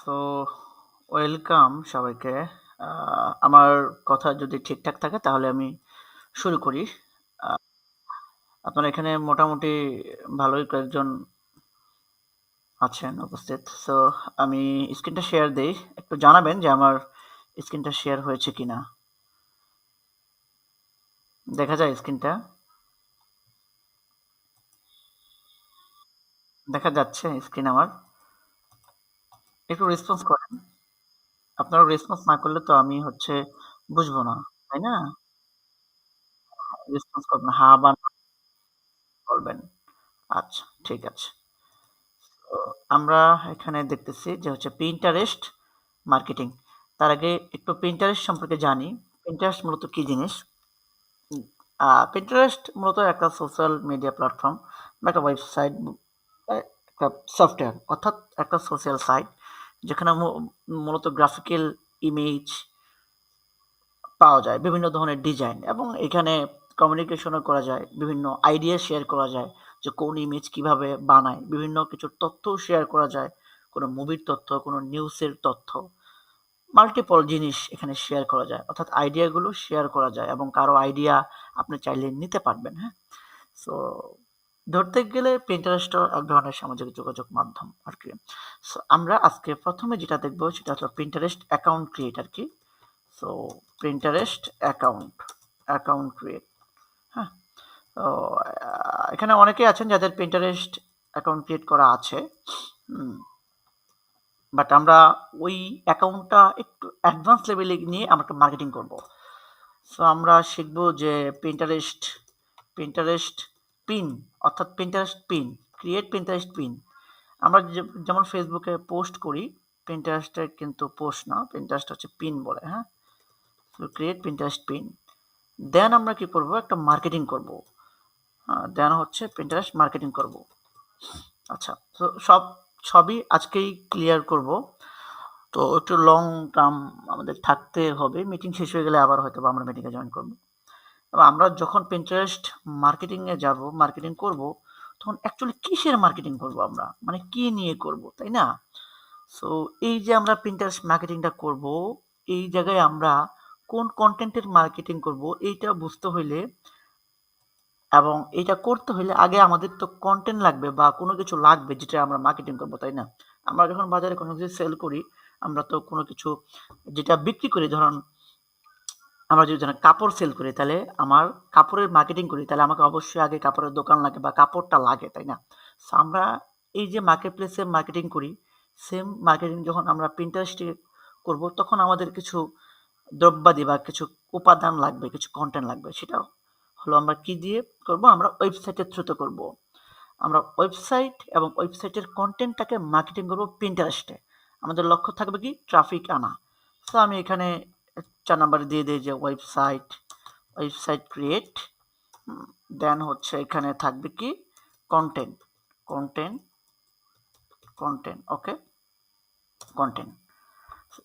So welcome সবাইকে। আমার কথা যদি ঠিকঠাক থাকে তাহলে আমি শুরু করি। আপনারা এখানে মোটামুটি ভালোই কয়েকজন আছেন উপস্থিত। সো আমি স্ক্রিনটা শেয়ার দেই। একটু জানাবেন যে আমার স্ক্রিনটা শেয়ার হয়েছে কিনা। দেখা যায় স্ক্রিনটা? দেখা যাচ্ছে স্ক্রিন আমার? একটু রেসপন্স করেন। আপনারা রেসপন্স না করলে তো আমি বুঝবো না, তাই না? রেসপন্স করবেন, হ্যাঁ বা না বলবেন। আচ্ছা, ঠিক আছে। তো আমরা এখানে দেখতেছি যে Pinterest মার্কেটিং। তার আগে একটু Pinterest সম্পর্কে জানি। Pinterest মূলত কি জিনিস? উম Pinterest মূলত একটা সোশ্যাল মিডিয়া প্ল্যাটফর্ম বা একটা ওয়েবসাইট, একটা সফটওয়্যার, অর্থাৎ একটা সোশ্যাল সাইট যেখানে মূলত গ্রাফিক্যাল ইমেজ পাওয়া যায়, বিভিন্ন ধরনের ডিজাইন, এবং এখানে কমিউনিকেশনও করা যায়, বিভিন্ন আইডিয়া শেয়ার করা যায় যে কোন ইমেজ কিভাবে বানায়, বিভিন্ন কিছু তথ্যও শেয়ার করা যায়, কোনো মুভির তথ্য, কোনো নিউজের তথ্য, মাল্টিপল জিনিস এখানে শেয়ার করা যায়, অর্থাৎ আইডিয়াগুলো শেয়ার করা যায় এবং কারো আইডিয়া আপনি চাইলে নিতে পারবেন। হ্যাঁ, সো ধরতে গেলে প্রিন্টারেস্টও এক ধরনের সামাজিক যোগাযোগ মাধ্যম আর কি। সো আমরা আজকে প্রথমে যেটা দেখবো সেটা হলো প্রিন্টারেস্ট অ্যাকাউন্ট ক্রিয়েট আর কি। So Pinterest account create. হ্যাঁ, তো এখানে অনেকেই আছেন যাদের প্রিন্টারেস্ট অ্যাকাউন্ট ক্রিয়েট করা আছে, বাট আমরা ওই অ্যাকাউন্টটা একটু অ্যাডভান্স লেভেলে নিয়ে আমরা একটা মার্কেটিং করব। সো আমরা শিখবো যে প্রিন্টারেস্ট প্রিন্টারেস্ট পিন, অর্থাৎ Pinterest pin, create Pinterest pin. আমরা যেমন ফেসবুকে পোস্ট করি, প্রিন্টারেস্টে কিন্তু পোস্ট না, প্রিন্টারেস্ট হচ্ছে পিন বলে। হ্যাঁ, ক্রিয়েট প্রিন্টারেস্ট পিন। দেন আমরা কি করব, একটা মার্কেটিং করব। দেন প্রিন্টারেস্ট মার্কেটিং করব। আচ্ছা, তো সবই আজকেই ক্লিয়ার করব। তো একটু লং টার্ম আমাদের থাকতে হবে, মিটিং শেষ হয়ে গেলে আবার হয়তো আমরা মিটিংয়ে জয়েন করব। এবং আমরা যখন প্রিন্টারেস্ট মার্কেটিংয়ে যাব, মার্কেটিং করব, তখন অ্যাকচুয়ালি কিসের মার্কেটিং করব আমরা, মানে কি নিয়ে করব, তাই না? সো এই যে আমরা প্রিন্টারেস্ট মার্কেটিংটা করব, এই জায়গায় আমরা কোন কন্টেন্টের মার্কেটিং করব এইটা বুঝতে হইলে এবং এটা করতে হইলে আগে আমাদের তো কন্টেন্ট লাগবে বা কোনো কিছু লাগবে যেটা আমরা মার্কেটিং করবো, তাই না? আমরা যখন বাজারে কোনো কিছু সেল করি, আমরা তো কোনো কিছু যেটা বিক্রি করি, ধরুন আমরা যদি ধরেন কাপড় সেল করি, তাহলে আমার কাপড়ের মার্কেটিং করি, তাহলে আমাকে অবশ্যই আগে কাপড়ের দোকান লাগে বা কাপড়টা লাগে, তাই না? সো আমরা এই যে মার্কেট প্লেসে মার্কেটিং করি, সেম মার্কেটিং যখন আমরা প্রিন্টারেস্টে করব, তখন আমাদের কিছু দ্রব্যাদি বা কিছু উপাদান লাগবে, কিছু কন্টেন্ট লাগবে। সেটা হলো আমরা কি দিয়ে করব, আমরা ওয়েবসাইটের থ্রুতে করব। আমরা ওয়েবসাইট এবং ওয়েবসাইটের কন্টেন্টটাকে মার্কেটিং করব প্রিন্টারেস্টে। আমাদের লক্ষ্য থাকবে কি, ট্রাফিক আনা। সো আমি এখানে 4 নাম্বারে দিয়ে দিই যে ওয়েবসাইট ক্রিয়েট। দেন এখানে থাকবে কি, content content content okay, content,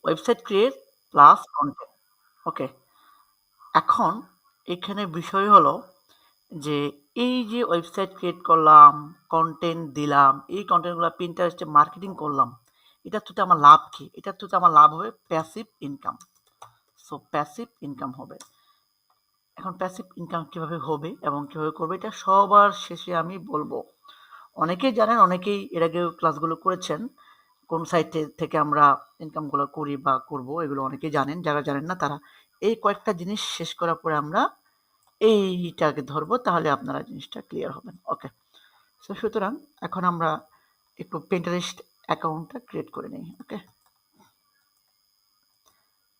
website create plus content. Okay, এখন এখানে বিষয় হলো যে এই যে ওয়েবসাইট ক্রিয়েট করলাম, কন্টেন্ট দিলাম, এই কন্টেন্টগুলো প্রিন্টারেস্টে মার্কেটিং করলাম, এটার থ্রুতে আমার লাভ কি? এটার থ্রুতে আমার লাভ হবে passive income. So passive income হবে। এখন প্যাসিভ ইনকাম কিভাবে হবে এবং কিভাবে করবে, এটা সবার শেষে আমি বলবো। অনেকেই জানেন, অনেকেই এর আগেও ক্লাসগুলো করেছেন, কোন সাইটে থেকে আমরা ইনকামগুলো করি বা করব, এগুলো অনেকেই জানেন। যারা জানেন না তারা এই কয়েকটা জিনিস শেষ করার পরে আমরা এইটাকে ধরবো, তাহলে আপনারা জিনিসটা ক্লিয়ার হবেন। ওকে, সো সুতরাং এখন আমরা একটু Pinterest অ্যাকাউন্টটা ক্রিয়েট করে নিই। ওকে,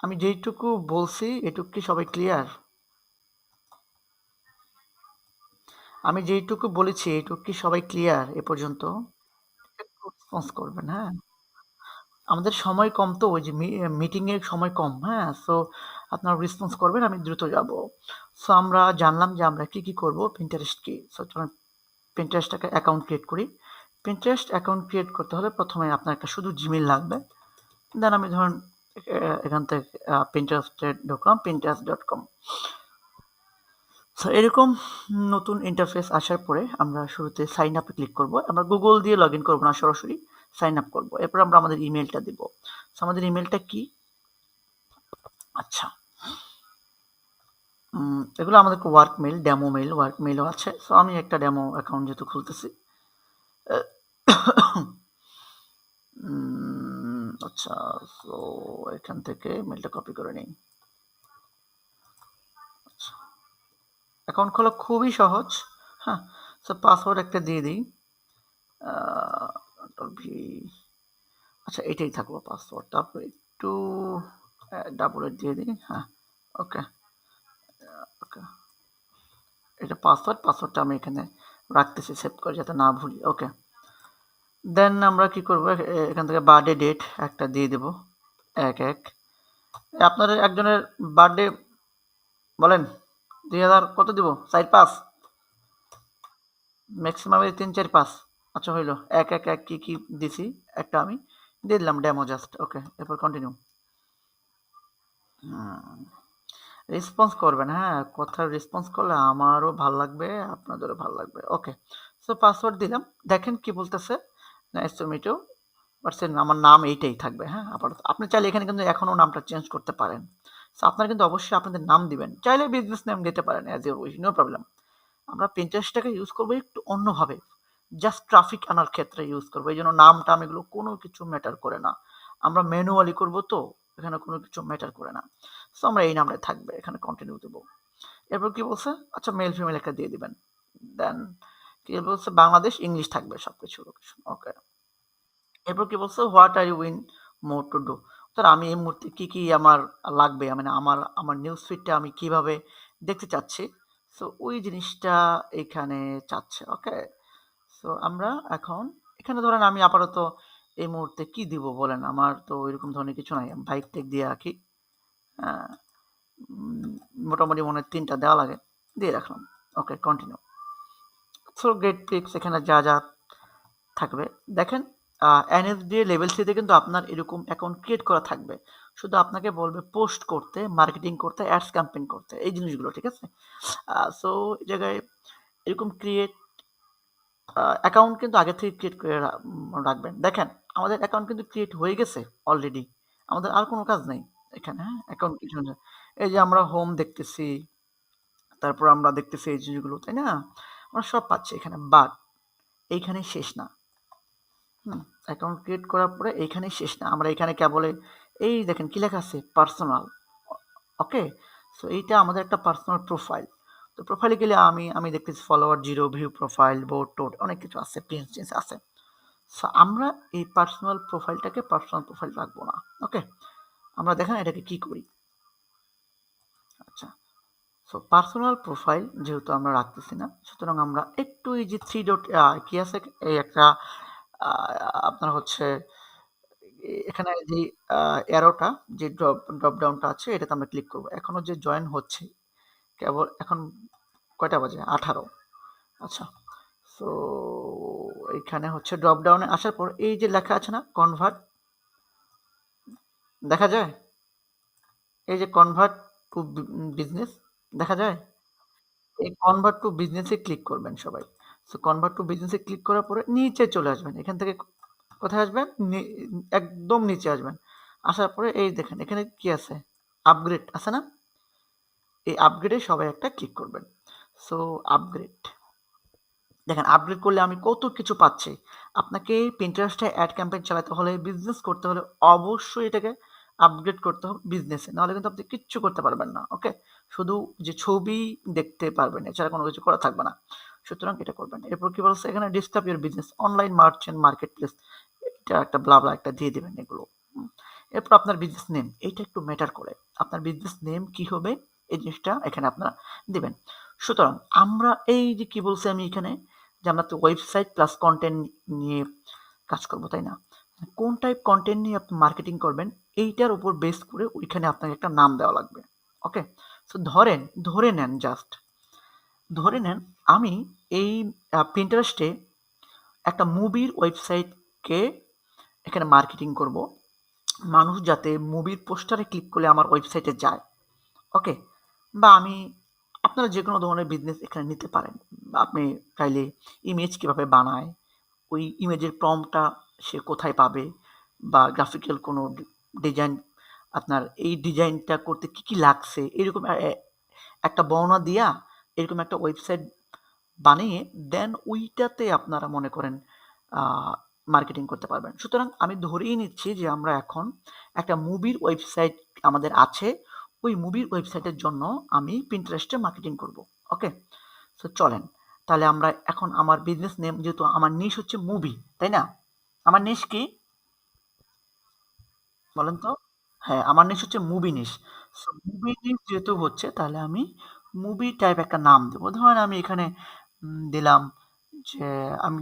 আমি যেইটুকু বলছি এটুকু কি সবাই ক্লিয়ার? আমি যেইটুকু বলেছি এইটুকু কি সবাই ক্লিয়ার এ পর্যন্ত? একটু রেসপন্স করবেন, হ্যাঁ? আমাদের সময় কম, তো ওই যে মিটিং এর সময় কম। হ্যাঁ, সো আপনারা রেসপন্স করবেন, আমি দ্রুত যাব। সো আমরা জানলাম যে আমরা কি কি করব, Pinterest কি। সো চলুন Pinterest-টাকে অ্যাকাউন্ট ক্রিয়েট করি। Pinterest অ্যাকাউন্ট ক্রিয়েট করতে হলে প্রথমে আপনার একটা শুধু জিমেইল লাগবে। দেন আমি ধরুন এখান থেকে Pinterest-এ ঢুকলাম, pinterest.com। সো এরকম নতুন ইন্টারফেস আসার পরে আমরা শুরুতে সাইন আপে ক্লিক করব। আমরা গুগল দিয়ে লগ ইন করবো না, সরাসরি সাইন আপ করবো। এরপর আমরা আমাদের ইমেলটা দিব। আমাদের ইমেলটা কি? আচ্ছা, এগুলো আমাদেরকে work mail, demo mail, work মেলও আছে। সো আমি একটা ডেমো অ্যাকাউন্ট যেহেতু খুলতেছি, আচ্ছা, সো এখান থেকে মেলটা কপি করে নিই। আচ্ছা, অ্যাকাউন্ট খোলা খুবই সহজ। হ্যাঁ, সো পাসওয়ার্ড একটা দিয়ে দিই। ভি, আচ্ছা এটাই থাকলো পাসওয়ার্ড। তারপর একটু ডাবল এড দিয়ে দিই। হ্যাঁ, ওকে ওকে, এটা পাসওয়ার্ডটা আমি এখানে রাখতেছি সেভ করে যাতে না ভুলি। ওকে, দেন আমরা কি করবো, এখান থেকে বার্থডে ডেট একটা দিয়ে দেবো 1/1। আপনার একজনের বার্থডে বলেন, 2000 কত দিব, 4-5, ম্যাক্সিমাম 3-4-5। আচ্ছা হইলো, 1/1 কি কি দিছি একটা আমি দিয়ে দিলাম ডেমো জাস্ট। ওকে, এরপর কন্টিনিউ। রেসপন্স করবেন, হ্যাঁ, কথার রেসপন্স করলে আমারও ভাল লাগবে, আপনাদেরও ভাল লাগবে। ওকে, সো পাসওয়ার্ড দিলাম, দেখেন কি বলতেছে, নাইস টু মিট ইউ, আমার নাম এইটাই থাকবে। হ্যাঁ, আপাতত আপনি চাইলে এখানে কিন্তু এখনও নামটা চেঞ্জ করতে পারেন। সো আপনারা কিন্তু অবশ্যই আপনাদের নাম দিবেন, চাইলে বিজনেস নেম দিতে পারেন, as you wish, no problem. আমরা পিন্টারেস্টটাকে ইউজ করবো একটু অন্যভাবে, জাস্ট ট্রাফিক আনার ক্ষেত্রে ইউজ করবো, এই জন্য নাম টাম এগুলো কোনো কিছু ম্যাটার করে না। আমরা ম্যানুয়ালি করবো তো এখানে কোনো কিছু ম্যাটার করে না। সো আমরা এই নামটাই থাকবে, এখানে কন্টিনিউ দেবো। এরপর কি বলছে, আচ্ছা মেল ফিমেল একটা দিয়ে দিবেন। দেন কি বলছে, বাংলাদেশ, ইংলিশ থাকবে সবকিছু লোকেশন। ওকে, এরপর কি বলছে, what are you in mood to do, sir আমি এই মুহূর্তে কি কি আমার লাগবে, মানে আমার আমার নিউজ ফিডটা আমি কিভাবে দেখতে চাচ্ছি, সো ওই জিনিসটা এখানে চাচ্ছে। ওকে, সো আমরা এখন এখানে ধরেন আমি আপাতত এই মুহূর্তে কি দিব বলেন, আমার তো ওইরকম ধরনের কিছু নাই, বাইক টেক দিয়ে রাখি। মোটামুটি মনে হয় 3টা দেওয়া লাগে, দিয়ে রাখলাম। ওকে, কন্টিনিউ। সো গেট পিক্স এখানে যা যা থাকবে দেখেন, এনএসডিএ লেভেল 3তে কিন্তু আপনার এরকম অ্যাকাউন্ট ক্রিয়েট করা থাকবে, শুধু আপনাকে বলবে পোস্ট করতে, মার্কেটিং করতে, অ্যাডস ক্যাম্পেইন করতে, এই জিনিসগুলো, ঠিক আছে? সো এই জায়গায় এরকম ক্রিয়েট অ্যাকাউন্ট কিন্তু আগে থেকে ক্রিয়েট করে রাখবেন। দেখেন আমাদের অ্যাকাউন্ট কিন্তু ক্রিয়েট হয়ে গেছে অলরেডি, আমাদের আর কোনো কাজ নেই এখানে। হ্যাঁ, অ্যাকাউন্ট কিছু, এই যে আমরা হোম দেখতেছি, তারপর আমরা দেখতেছি এই জিনিসগুলো, তাই না? আমরা সব পাচ্ছি এখানে, বাট এইখানে শেষ না। অ্যাকাউন্ট ক্রিয়েট করার পরে এইখানেই শেষ না, আমরা এখানে কেবল এই দেখেন কি লেখা আছে, পার্সোনাল। ওকে, সো এইটা আমাদের একটা পার্সোনাল প্রোফাইল। তো প্রোফাইলে গেলে আমি দেখতেছি follower 0, view profile, board towed অনেক কিছু আছে, প্রিন্স আছে। সো আমরা এই পার্সোনাল প্রোফাইলটাকে পার্সোনাল প্রোফাইল রাখবো না। ওকে, আমরা দেখেন এটাকে কি করি। আচ্ছা, সো পার্সোনাল প্রোফাইল যেহেতু আমরা রাখতেছি না, সুতরাং আমরা একটু এই যে 3 ডট কি আছে, এই একটা আপনার হচ্ছে এখানে যে অ্যারোটা, যে ড্রপ ডাউনটা আছে, এটাতে আমরা ক্লিক করব। এখনো যে জয়েন হচ্ছে, কেবল এখন কয়টা বাজে, 18। আচ্ছা, সো এখানে হচ্ছে ড্রপ ডাউনে আসার পর এই যে লেখা আছে না, কনভার্ট, দেখা যায় এই যে কনভার্ট টু বিজনেস, দেখা যায় এই কনভার্ট টু বিজনেসে ক্লিক করবেন সবাই। সো কনভার্ট টু বিজনেসে ক্লিক করার পরে নিচে চলে আসবেন, এখান থেকে কোথায় আসবেন, একদম নিচে আসবেন। আসার পরে এই দেখেন এখানে কি আছে, আপগ্রেড আছে না, এই আপগ্রেডে সবাই একটা ক্লিক করবেন। সো আপগ্রেড, দেখেন আপগ্রেড করলে আমি কত কিছু পাচ্ছি। আপনাকে পিন্টারেস্টে অ্যাড ক্যাম্পেইন চালাতে হলে, বিজনেস করতে হলে অবশ্যই এটাকে আপগ্রেড করতে হবে বিজনেসে, নাহলে কিন্তু আপনি কিচ্ছু করতে পারবেন না। ওকে, শুধু যে ছবি দেখতে পারবেন, এছাড়া কোনো কিছু করা থাকবে না, সুতরাং এটা করবেন। এরপর কি বলছে এখানে, describe your business, online merchant, market place, এটা একটা ব্লা একটা দিয়ে দেবেন এগুলো। এরপর আপনার বিজনেস নেম, এইটা একটু ম্যাটার করে, আপনার বিজনেস নেম কি হবে এই জিনিসটা এখানে আপনারা দিবেন। সুতরাং আমরা এই যে কি বলছি আমি এখানে, যে আমরা তো ওয়েবসাইট প্লাস কন্টেন্ট নিয়ে কাজ করবো, তাই না? কোন টাইপ কন্টেন্ট নিয়ে আপনি মার্কেটিং করবেন, এইটার উপর বেস করে ওইখানে আপনাকে একটা নাম দেওয়া লাগবে। ওকে, সো ধরে নেন, জাস্ট ধরে নেন আমি এই পিন্টারেস্টে একটা মুভির ওয়েবসাইটকে এখানে মার্কেটিং করব, মানুষ যাতে মুভির পোস্টারে ক্লিক করলে আমার ওয়েবসাইটে যায়। ওকে, বা আমি, আপনারা যে কোনো ধরনের বিজনেস এখানে নিতে পারেন। আপনি চাইলে ইমেজ কীভাবে বানায়, ওই ইমেজের প্রম্পটটা সে কোথায় পাবে, বা গ্রাফিক্যাল কোনো ডিজাইন, আপনার এই ডিজাইনটা করতে কি লাগছে এরকম একটা বর্ণনা দিয়া এরকম একটা ওয়েবসাইট বানিয়ে দেন ওইটাতে আপনারা মনে করেন মার্কেটিং করতে পারবেন। সুতরাং আমি ধরেই নিচ্ছি যে আমরা এখন একটা মুভির ওয়েবসাইট আমাদের আছে, ওই মুভির ওয়েবসাইটের জন্য আমি পিন্টারেস্টে মার্কেটিং করব। ওকে, সো চলেন তাহলে আমরা এখন আমার বিজনেস নেম, যেহেতু আমার নিশ হচ্ছে মুভি, তাই না? আমার নিশ কি বলেন তো? হ্যাঁ, আমার নিশ হচ্ছে মুভি নিশ। সো মুভি নিশ যেহেতু হচ্ছে তাহলে আমি মুভি টাইপ একটা নাম দেবো। ধরেন আমি এখানে দিলাম যে আমি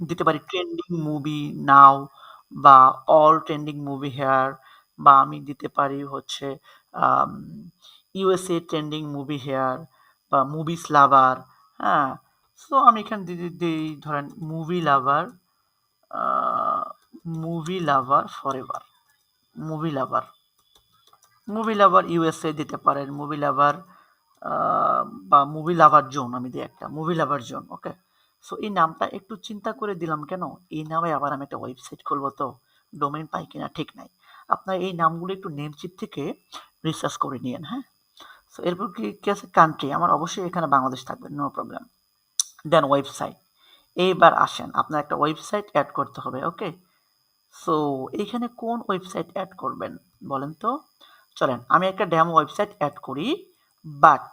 দিতে পারি ট্রেন্ডিং মুভি নাও, বা অল ট্রেন্ডিং মুভি হেয়ার, বা আমি দিতে পারি হচ্ছে ইউএসএ ট্রেন্ডিং মুভি হেয়ার, বা মুভিস লাভার। হ্যাঁ, সো আমি এখানে দিই ধরেন movie lover forever, movie lover, movie lover USA দিতে পারেন, মুভি লাভার বা মুভি লাভার জোন আমি দিই একটা, মুভি লাভার জোন। ওকে, সো এই নামটা একটু চিন্তা করে দিলাম কেন, এই নামে আবার আমি একটা ওয়েবসাইট খুলবো, তো ডোমেইন পাই কিনা ঠিক নাই। আপনার এই নামগুলো একটু নেমচিপ থেকে রিসার্চ করে নিয়েন। হ্যাঁ, সো এরপর কি আছে, কান্ট্রি আমার অবশ্যই এখানে বাংলাদেশ থাকবে, নো প্রবলেম। দেন ওয়েবসাইট, এইবার আসেন আপনার একটা ওয়েবসাইট অ্যাড করতে হবে। ওকে, সো এইখানে কোন ওয়েবসাইট অ্যাড করবেন বলেন তো? চলেন আমি একটা ডেমো ওয়েবসাইট অ্যাড করি, বাট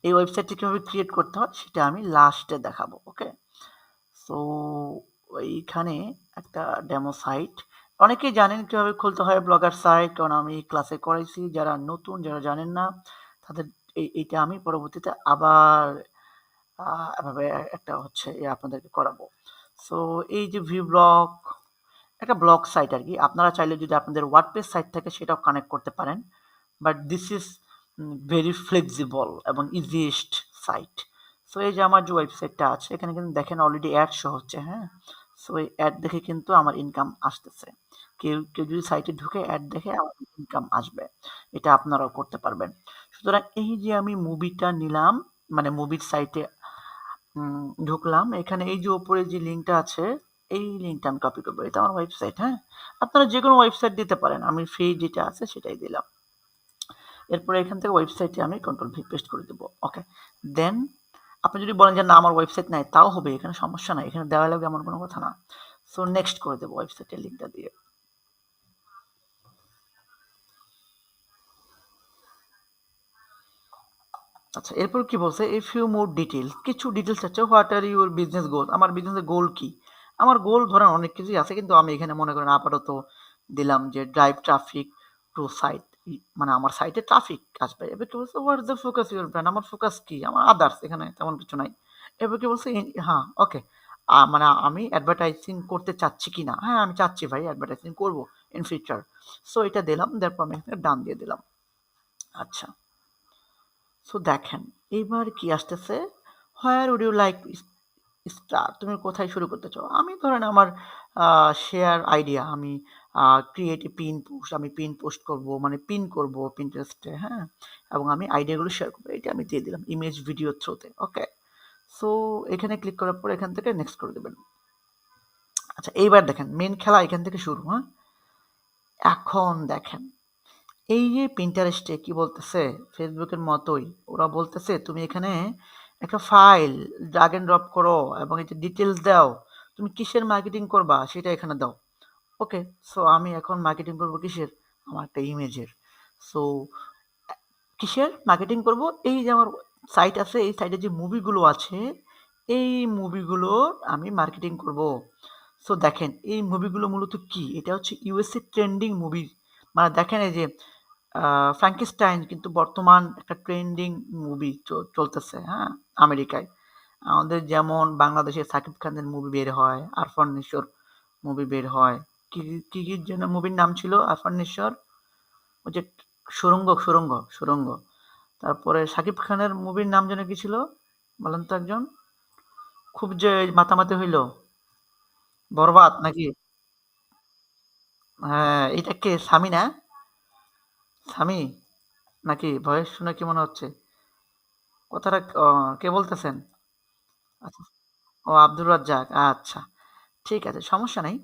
এই ওয়েবসাইটটি কীভাবে ক্রিয়েট করতে হয় সেটা আমি লাস্টে দেখাবো। ওকে, সো এইখানে একটা ডেমো সাইট, অনেকেই জানেন কীভাবে খুলতে হয় ব্লগার সাইট, কারণ আমি ক্লাসে করাইছি। যারা নতুন, যারা জানেন না, তাদের এইটা আমি পরবর্তীতে আবার এভাবে একটা হচ্ছে আপনাদেরকে করাবো। সো এই যে ভি ব্লগ, একটা ব্লগ সাইট আর কি। আপনারা চাইলে যদি আপনাদের ওয়ার্ডপ্রেস সাইট থাকে সেটাও কানেক্ট করতে পারেন, but this is very flexible এবং ইজিয়েস্ট সাইট। সো এই যে আমার যে ওয়েবসাইটটা আছে এখানে কিন্তু দেখেন অলরেডি অ্যাড শো হচ্ছে। হ্যাঁ, সো এই অ্যাড দেখে কিন্তু আমার ইনকাম আসতেছে। কেউ কেউ যদি সাইটে ঢুকে অ্যাড দেখে আমার ইনকাম আসবে, এটা আপনারাও করতে পারবেন। সুতরাং এই যে আমি মুভিটা নিলাম, মানে মুভির সাইটে ঢুকলাম, এখানে এই যে উপরে যে লিঙ্কটা আছে এই লিঙ্কটা আমি কপি করবো, এটা আমার ওয়েবসাইট। হ্যাঁ, আপনারা যে কোনো ওয়েবসাইট দিতে পারেন, আমি ফ্রি যেটা আছে সেটাই দিলাম। এরপরে এখান থেকে ওয়েবসাইটে আমি কন্ট্রোল ভি পেস্ট করে দেবো। ওকে, দেন আপনি যদি বলেন যে না আমার ওয়েবসাইট নাই, তাও হবে, এখানে সমস্যা নাই, এখানে দেওয়া লাগবে এমন কোনো কথা না। সো নেক্সট করে দেবো ওয়েবসাইটের লিঙ্কটা দিয়ে। আচ্ছা, এরপর কি বলছে, ইফ ইউ মোর ডিটেলস, কিছু ডিটেলস আছে, হোয়াট আর ইউর বিজনেস গোল, আমার বিজনেসের গোল কি। আমার গোল ধরেন অনেক কিছুই আছে, কিন্তু আমি এখানে মনে করেন আপাতত দিলাম যে ড্রাইভ ট্রাফিক টু সাইট, মানে আমার সাইটে ট্রাফিক আসবে। এবার কি বলছে, what is the focus your brand, আমার ফোকাস কি, আমার আদার্স, এখানে তেমন কিছু নাই। এবার কি বলছে, হ্যাঁ ওকে, মানে আমি অ্যাডভার্টাইজিং করতে চাচ্ছি কি না, হ্যাঁ আমি চাচ্ছি ভাই অ্যাডভার্টাইজিং করবো ইন ফিউচার। সো এটা দিলাম, তারপর আমি এখানে ডান দিয়ে দিলাম। আচ্ছা, সো দেখেন এইবার কি আসতেছে, where would you like start, তুমি কোথায় শুরু করতে চাও। আমি ধরেন আমার শেয়ার আইডিয়া, আমি ক্রিয়েট এ পিন পোস্ট, আমি পিন পোস্ট করব, মানে পিন করব পিন্টারেস্টে। হ্যাঁ, এবং আমি আইডিয়াগুলো শেয়ার করবো, এটা আমি দিয়ে দিলাম ইমেজ ভিডিও থ্রুতে। ওকে, সো এখানে ক্লিক করার পর এখান থেকে নেক্সট করে দেবেন। আচ্ছা, এইবার দেখেন মেন খেলা এখান থেকে শুরু। হ্যাঁ, এখন দেখেন এই যে পিন্টারেস্টে কি বলতেছে, ফেসবুকের মতোই ওরা বলতেছে তুমি এখানে একটা ফাইল ড্রাগ এন্ড ড্রপ করো এবং এটা ডিটেলস দাও, তুমি কিসের মার্কেটিং করবা সেটা এখানে দাও। ওকে, সো আমি এখন মার্কেটিং করব কিসের, আমার একটা ইমেজের। সো কিসের মার্কেটিং করব, এই যে আমার সাইট আছে, এই সাইটে যে মুভিগুলো আছে এই মুভিগুলোর আমি মার্কেটিং করব। সো দেখেন এই মুভিগুলো মূলত কি, এটা হচ্ছে ইউএসএ ট্রেন্ডিং মুভি। মানে দেখেন এই যে ফ্র্যাঙ্কেস্টাইন কিন্তু বর্তমান একটা ট্রেন্ডিং মুভি চলতেছে। হ্যাঁ, আমেরিকায়। আমাদের যেমন বাংলাদেশে সাকিব খানের মুভি বের হয়, আরফান নিশোর মুভি বের হয়। কি কি কি যেন মুভির নাম ছিল আরফান নিশোর, ওই যে সুড়ঙ্গ। তারপরে সাকিব খানের মুভির নাম যেন কি ছিল বলেন তো একজন, খুব যে মাতামাতি হইল, বরবাদ নাকি? হ্যাঁ, এটা কে, সামি না? সামি নাকি? ভয়েস শুনে কি মনে হচ্ছে? কথাটা কে বলতেছেন? আচ্ছা, ও আব্দুর রাজ্জাক, আচ্ছা ঠিক আছে, সমস্যা নাই।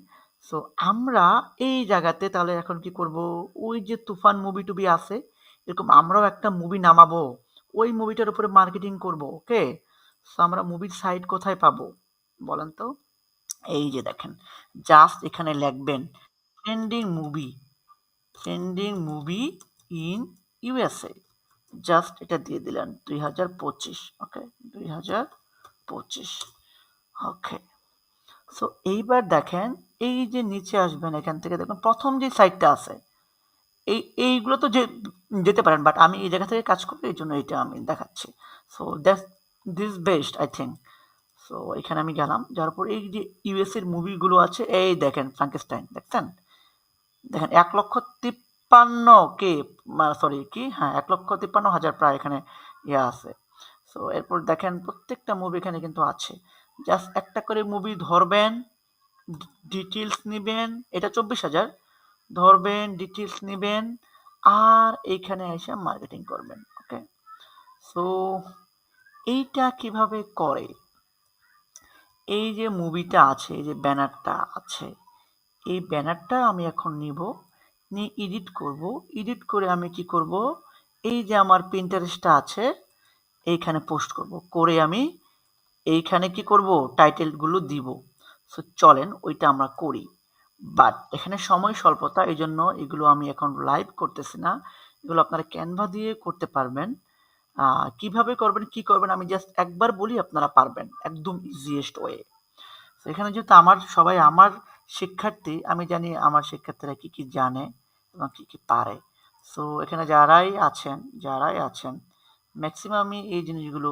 সো আমরা এই জায়গাতে তাহলে এখন কি করব, ওই যে তুফান মুভি টুবি আছে, এরকম আমরাও একটা মুভি নামাবো, ওই মুভিটার উপরে মার্কেটিং করব। ওকে, সো আমরা মুভির সাইট কোথায় পাবো বলেন তো? এই যে দেখেন, জাস্ট এখানে লিখবেন trending movie, trending movie in USA, just এটা দিয়ে দিলেন 2025। ওকে, 2025। ওকে, সো এইবার দেখেন, এই যে নিচে আসবেন, এখান থেকে দেখুন প্রথম যে সাইটটা আছে, এইগুলো তো যেতে পারেন, বাট আমি এই জায়গা থেকে কাজ করি, এই জন্য এটা আমি দেখাচ্ছি। So that's this best I think. So এখানে আমি গেলাম, যাওয়ার পর এই যে ইউএস এর মুভিগুলো আছে, এই দেখেন ফ্রাঙ্কেনস্টাইন, দেখছেন? দেখেন 1,53,000 কে, সরি কি, হ্যাঁ 1,53,000 প্রায় এখানে ইয়ে আছে। সো এরপর দেখেন প্রত্যেকটা মুভি এখানে কিন্তু আছে। জাস্ট একটা করে মুভি ধরবেন, ডিটেলস নিবেন, এটা 24,000 ধরবেন, ডিটেলস নিবেন, আর এইখানে এসে মার্কেটিং করবেন। ওকে, সো এইটা কিভাবে করে, এই যে মুভিটা আছে, এই যে ব্যানারটা আছে, এই ব্যানারটা আমি এখন নিব, নিয়ে এডিট করব। এডিট করে আমি কি করব, এই যে আমার পিন্টারেস্টটা আছে এইখানে পোস্ট করব, করে আমি এইখানে কি করব, টাইটেলগুলো দিব। সো চলেন ওইটা আমরা করি, বাট এখানে সময় স্বল্পতা, এই জন্য এগুলো আমি এখন লাইভ করতেছি না, এগুলো আপনারা ক্যানভা দিয়ে করতে পারবেন। কিভাবে করবেন, কি করবেন আমি জাস্ট একবার বলি, আপনারা পারবেন একদম ইজিয়েস্ট ওয়ে। এখানে যেহেতু সবাই আমার শিক্ষার্থী, আমি জানি আমার শিক্ষার্থীরা কি কি জানে এবং কি কি পারে। সো এখানে যারাই আছেন ম্যাক্সিমামই এই জিনিসগুলো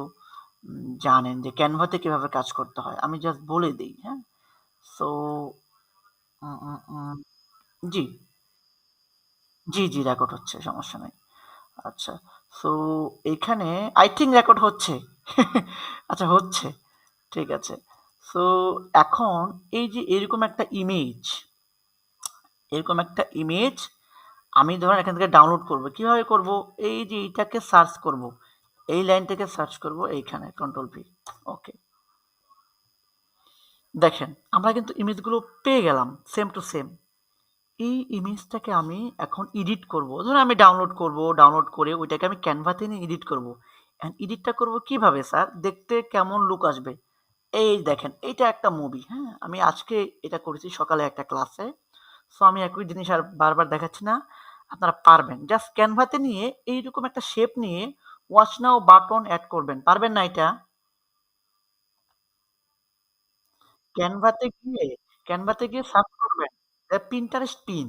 জানেন যে ক্যানভাতে কিভাবে কাজ করতে হয়, আমি জাস্ট বলে দিই। হ্যাঁ, সো জি, জি, জি, রেকর্ড হচ্ছে, সমস্যা নাই। আচ্ছা, সো এখানে আই থিঙ্ক রেকর্ড হচ্ছে। আচ্ছা, হচ্ছে, ঠিক আছে। সো এখন এই যে এরকম একটা ইমেজ আমি ধরেন এখান থেকে ডাউনলোড করব, কিভাবে করব, এই যে এইটাকে সার্চ করব, এই লাইনটাকে সার্চ করব, এইখানে কন্ট্রোল-ভি। ওকে, দেখেন আমরা কিন্তু ইমেজগুলো পেয়ে গেলাম সেম টু সেম। এই ইমেজটাকে আমি এখন এডিট করব, ধরুন আমি ডাউনলোড করে ওইটাকে আমি ক্যানভাতে নিয়ে এডিট করব। অ্যান্ড এডিটটা করব কিভাবে স্যার, দেখতে কেমন লুক আসবে? এই দেখেন, এইটা একটা মুভি, হ্যাঁ আমি আজকে এটা করেছি সকালে একটা ক্লাসে। সো আমি একই জিনিস আর বারবার দেখাচ্ছি না, আপনারা পারবেন। জাস্ট ক্যানভাতে নিয়ে এইরকম একটা শেপ নিয়ে ওয়াচ নাও বাটন অ্যাড করবেন, পারবেন না এটা? ক্যানভাতে গিয়ে ক্যানভাতে গিয়ে সার্চ করবেন পিন্টারেস্ট পিন,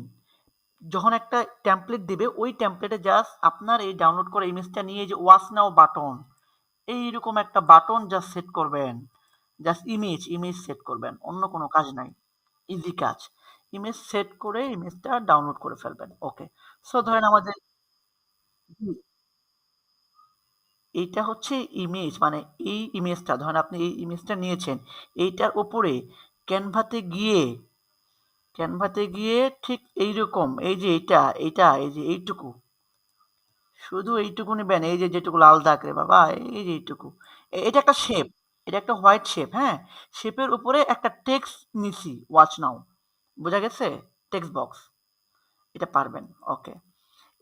যখন একটা টেমপ্লেট দিবে ওই টেমপ্লেটে জাস্ট আপনার এই ডাউনলোড করা ইমেজটা নিয়ে যে ওয়াচ নাও বাটন, এইরকম একটা বাটন জাস্ট সেট করবেন, জাস্ট ইমেজ সেট করবেন, অন্য কোনো কাজ নাই, ইজি কাজ। ইমেজ সেট করে ইমেজটা ডাউনলোড করে ফেলবেন। ওকে, সো ধরেন আমাদের এইটা হচ্ছে ইমেজ, মানে এই ইমেজটা ধরেন আপনি এই ইমেজটা নিয়েছেন, এইটার উপরে ক্যানভাতে গিয়ে ক্যানভাতে গিয়ে ঠিক এইরকম, এই যে এইটা এই যে এইটুকু, শুধু এইটুকু নেবেন, এই যে যেটুকু লাল দাগ রে বাবা, এই যে এইটুকু, এটা একটা শেপ, এটা একটা হোয়াইট শেপ, হ্যাঁ, শেপের উপরে একটা টেক্সট নিছি, ওয়াচ নাও, বোঝা গেছে? টেক্সট বক্স, এটা পারবেন। ওকে,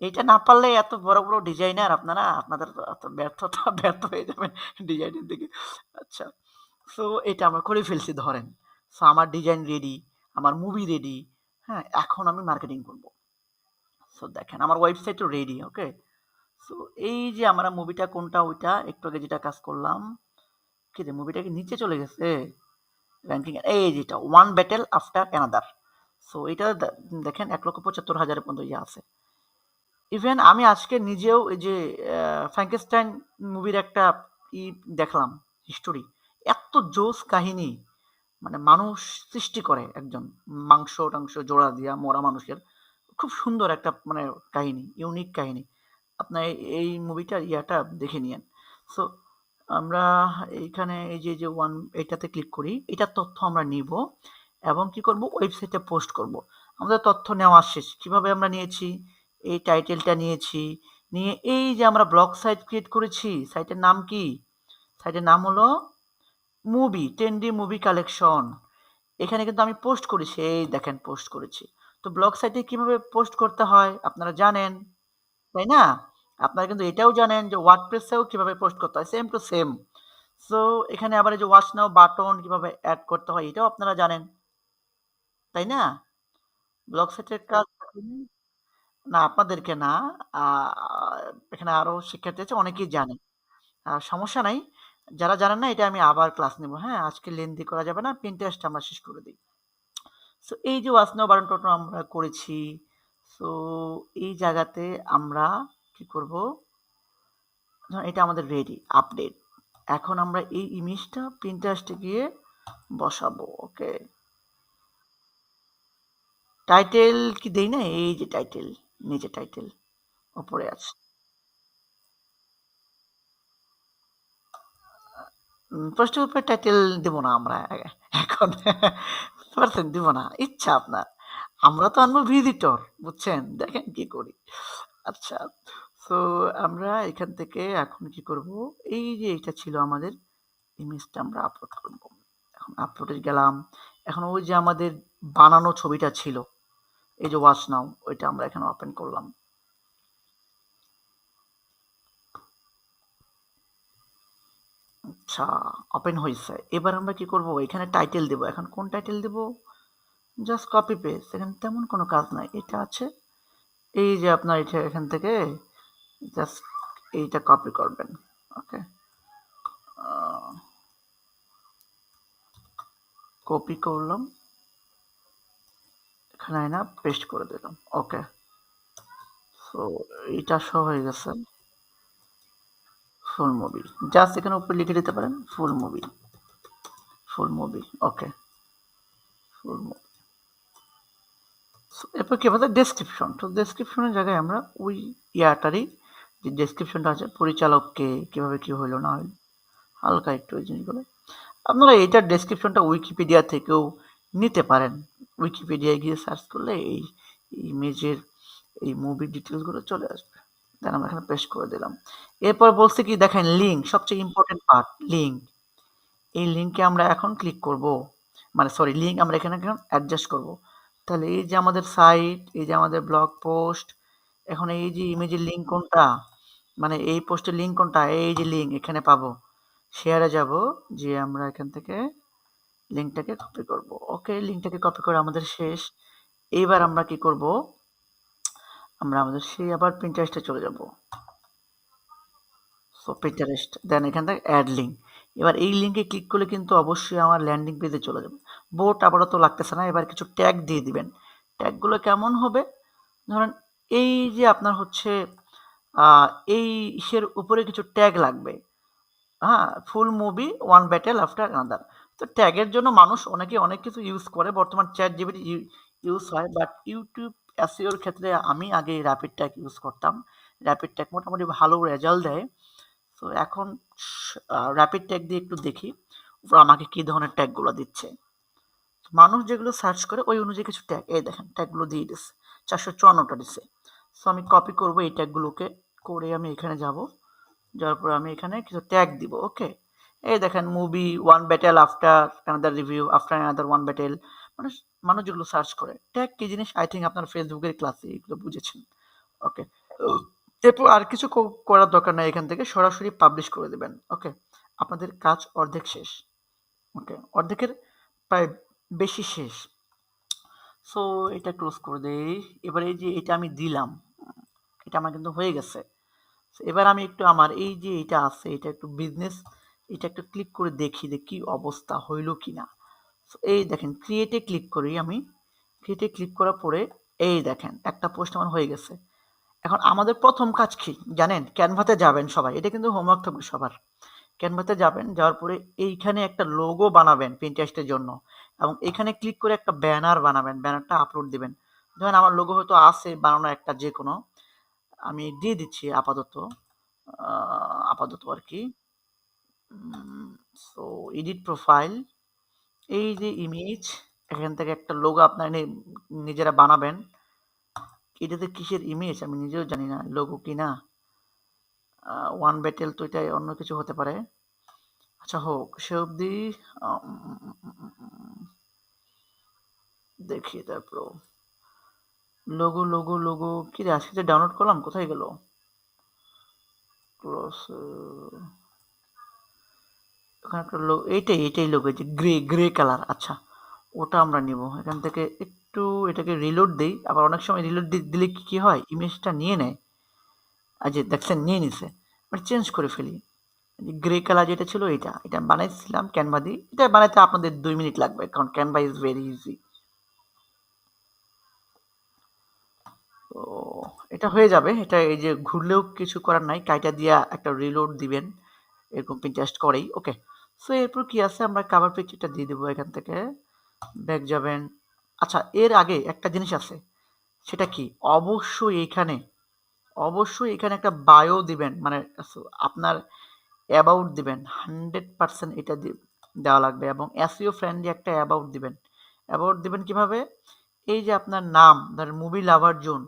এইটা না পারলে এত বড় বড় ডিজাইনার আপনারা, আপনাদের তো এত ব্যর্থ হয়ে যাবেন ডিজাইনের দিকে। আচ্ছা, সো এটা আমরা করে ফেলছি ধরেন। সো আমার ডিজাইন রেডি, আমার মুভি রেডি। হ্যাঁ, এখন আমি মার্কেটিং করব। সো দেখেন আমার ওয়েবসাইটও রেডি। ওকে, সো এই যে আমরা মুভিটা কোনটা, ওইটা একটু আগে যেটা কাজ করলাম, কি রে মুভিটা কি নিচে চলে গেছে র্যাঙ্কিং, এই যেটা one battle after another. So এটা দেখেন 1,75,000 পর্যন্ত ইয়ে আছে। ইভেন আমি আজকে নিজেও এই যে ফ্র্যাঙ্কেনস্টাইন মুভির একটা ই দেখলাম, হিস্টোরি, এত জোস কাহিনী, মানে মানুষ সৃষ্টি করে একজন, মাংস টাংস জোড়া দিয়া মরা মানুষের, খুব সুন্দর একটা মানে কাহিনী, ইউনিক কাহিনী। আপনার এই মুভিটার ইয়াটা দেখে নিয়েন। সো আমরা এইখানে এই যে ওয়ান, এটাতে ক্লিক করি, এটার তথ্য আমরা নিব এবং কি করব, ওয়েবসাইটে পোস্ট করব। আমাদের তথ্য নেওয়া শেষ। কিভাবে আমরা নিয়েছি, এই টাইটেলটা নিয়েছি, নিয়ে এই যে আমরা ব্লগ সাইট ক্রিয়েট করেছি, সাইটের নাম কি, সাইটের নাম হলো মুভি, ট্রেন্ডি মুভি কালেকশন। এখানে কিন্তু আমি পোস্ট করেছি, এই দেখেন পোস্ট করেছি। তো ব্লগ সাইটে কিভাবে পোস্ট করতে হয় আপনারা জানেন, তাই না? আপনারা কিন্তু এটাও জানেন যে ওয়ার্ডপ্রেসেও কিভাবে পোস্ট করতে হয়, সেম টু সেম। সো এখানে আবার এই যে ওয়াচ নাও বাটন কিভাবে এড করতে হয় এটাও আপনারা জানেন, তাই না? ব্লগ সাইটের কাজ না আপনাদেরকে না, আ এখানে আরো শিক্ষার্থী আছে অনেকেই জানে। সমস্যা নাই। যারা জানেন না এটা আমি আবার ক্লাস নেব, হ্যাঁ? আজকে লেন্দি করা যাবে না। Pinterest আমরা শেষ করে দেই। সো এই যে ওয়াচ নাও বাটন-টাটন আমরা করেছি। সো এই জায়গাতে আমরা কি করব? ধরেন এটা আমাদের রেডি, আপডেট। এখন আমরা এই ইমেজটা Pinterest এ গিয়ে বসাবো। ওকে? টাইটেল কি দেই না? এই যে টাইটেল, নিচে টাইটেল উপরে আছে। পোস্টের উপরে টাইটেল দেব না আমরা এখন বুঝতে পারছেন? দিব না। ইচ্ছা আপনার। আমরা তো আনবো ভিজিটর, বুঝছেন? দেখেন কি করি। আচ্ছা। সো আমরা এখান থেকে এখন কি করব? এই যে এটা ছিল আমাদের ইমেজটা আমরা আপলোড করব। এখন আপলোডে গেলাম। এখন ওই যে আমাদের বানানো ছবিটা ছিল, এই যে ওয়াচ নাও, ওইটা আমরা এখানে ওপেন করলাম। আচ্ছা, ওপেন হইছে। এবার আমরা কি করব? এখানে টাইটেল দেব। এখন কোন টাইটেল দেব? Just copy paste. এখানে তেমন কোনো কাজ নাই। এটা আছে। এই যে আপনার এটা এখান থেকে জাস্ট এইটা কপি করবেন। ওকে? আ কপি করলাম। এখানে আইনা পেস্ট করে দিলাম। ওকে। সো এইটা সহ হয়ে গেছে। Full movie. জাস্ট এখানে উপরে লিখে দিতে পারেন full movie. Full movie. Okay. Full movie. এরপর কি আমাদের ডেসক্রিপশন। তো ডেসক্রিপশনের জায়গায় আমরা ওই ইয়াটারই যে ডেসক্রিপশনটা আছে পরিচালক কে, কিভাবে কি হইলো না হইলো, হালকা একটু ওই জিনিসগুলো। আপনারা এটার ডেসক্রিপশনটা উইকিপিডিয়া থেকেও নিতে পারেন। উইকিপিডিয়ায় গিয়ে সার্চ করলে এই ইমেজের এই মুভির ডিটেলসগুলো চলে আসবে। দেন আমরা এখানে পেস্ট করে দিলাম। এরপর বলছে কি দেখেন লিঙ্ক, সবচেয়ে ইম্পর্টেন্ট পার্ট লিঙ্ক। এই লিঙ্কে আমরা এখন ক্লিক করব। মানে সরি লিঙ্ক আমরা এখানে এখন অ্যাডজাস্ট করব। তাহলে এই যে আমাদের সাইট, এই যে আমাদের ব্লগ পোস্ট, এখন এই যে ইমেজের লিঙ্ক কোনটা? মানে এই পোস্টের লিঙ্ক কোনটা? এই যে লিঙ্ক এখানে পাবো। শেয়ারে যাব, যে আমরা এখান থেকে লিঙ্কটাকে কপি করব। ওকে, লিঙ্কটাকে কপি করে আমাদের শেষ। এইবার আমরা কি করব? আমরা আমাদের সেই আবার Pinterest এ চলে যাব। সো Pinterest, দেন এখান থেকে অ্যাড লিঙ্ক। এবার এই লিঙ্কে ক্লিক করলে কিন্তু অবশ্যই আমার ল্যান্ডিং পেজে চলে যাবে। বোট আপাতত লাগতেছে না। এবার কিছু ট্যাগ দিয়ে দিবেন। ট্যাগগুলো কেমন হবে? ধরেন এই যে আপনার হচ্ছে আ এই ইসের উপরে কিছু ট্যাগ লাগবে। হ্যাঁ? Full movie, one battle after another. তো ট্যাগের জন্য মানুষ অনেকে অনেক কিছু ইউজ করে। বর্তমান ChatGPT ইউজ হয়। বাট YouTube SEO এর ক্ষেত্রে আমি আগে র‍্যাপিড ট্যাগ ইউজ করতাম। র‍্যাপিড ট্যাগ মোটামুটি ভালো রেজাল্ট দেয়। তো এখন র‍্যাপিড ট্যাগ দিয়ে একটু দেখি ওরা আমাকে কি ধরনের ট্যাগগুলো দিচ্ছে। মানুষ যেগুলো সার্চ করে ওই অনুযায়ী কিছু ট্যাগ, এই দেখেন ট্যাগগুলো দিয়ে দিছে। ৪৫৪ টা দিছে। সো আমি কপি করব এই ট্যাগগুলোকে, করে আমি এখানে যাব। যাওয়ার পর আমি এখানে কিছু ট্যাগ দিব। ওকে? এই দেখেন movie, one battle after another review, after another one battle. মানুষ মানুষ যেগুলো সার্চ করে। ট্যাগ কি জিনিস? আই থিংক আপনারা ফেসবুকের ক্লাসে এগুলো বুঝেছেন। ওকে। এরপর আর কিছু করার দরকার নাই, এখান থেকে সরাসরি পাবলিশ করে দিবেন। ওকে? আপনাদের কাজ অর্ধেক শেষ। ওকে? অর্ধেকের প্রায় বেশি শেষ। সো এটা ক্লোজ করে দেই। এবার এই যে এটা আমি দিলাম। এটা আমার কিন্তু হয়ে গেছে। এবার আমি একটু আমার এই যে এটা আছে এটা একটু বিজনেস, এটা একটু ক্লিক করে দেখি যে কি অবস্থা হইল কিনা। এই দেখেন ক্রিয়েটে ক্লিক করি আমি। ক্রিয়েটে ক্লিক করার পরে এই দেখেন একটা পোস্ট আমার হয়ে গেছে। এখন আমাদের প্রথম কাজ কি জানেন? ক্যানভাতে যাবেন সবাই। এটা কিন্তু হোমওয়ার্ক থাকবে সবার। ক্যানভাতে যাবেন, যাওয়ার পরে এইখানে একটা লোগো বানাবেন Pinterest এর জন্য এবং এখানে ক্লিক করে একটা ব্যানার বানাবেন। ব্যানারটা আপলোড দিবেন। ধরেন আমার লোগো হয়তো আছে বানানো একটা যেকোনো। আমি দিয়ে দিচ্ছি আপাতত। আ আপাতত আরকি। সো এডিট প্রোফাইল, এই যে ইমেজ, এখান থেকে একটা লোগো আপনারা নিজেরা বানাবেন। এটাতে কিসের ইমেজ আমি নিজেও জানি না। লোগো কিনা? ওয়ান ব্যাটেল তো এটা অন্য কিছু হতে পারে। আচ্ছা হোক, সে অবধি আম দেখি তারপর লোগো লোগো লোগো কি রে আজকে যে ডাউনলোড করলাম কোথায় গেল? ক্লোজ ওখানে একটা এইটাই লোগো যে গ্রে গ্রে কালার। আচ্ছা ওটা আমরা নিব এখান থেকে একটু এটাকে রিলোড দেই। আবার অনেক সময় রিলোড দিলে কি হয় ইমেজটা নিয়ে নেয়। আর যে দেখছেন নিয়ে নিছে, মানে চেঞ্জ করে ফেলি। গ্রে কালার যেটা ছিল এটা বানাইছিলাম ক্যানভা দিয়ে। এটা বানাইতে আপনাদের 2 মিনিট লাগবে কারণ ক্যানভা ইজ ভেরি ইজি। তো এটা হয়ে যাবে। এটা এই যে ঘুরলেও কিছু করার নাই, কাইটা দিয়া একটা রিলোড দিবেন, এরকম পিন্টারেস্ট করেই। ওকে, সো এরপর কি আছে আমরা কাভার পিকচারটা দিয়ে দেবো এখান থেকে। ব্যাক যাবেন। আচ্ছা এর আগে একটা জিনিস আছে, সেটা কি অবশ্যই এখানে একটা বায়ো দিবেন, মানে আপনার অ্যাবাউট দিবেন 100%। এটা দেওয়া লাগবে এবং এসইও ফ্রেন্ডলি একটা অ্যাবাউট দিবেন কিভাবে? এই যে আপনার নাম ধরেন মুভি লাভার জোন,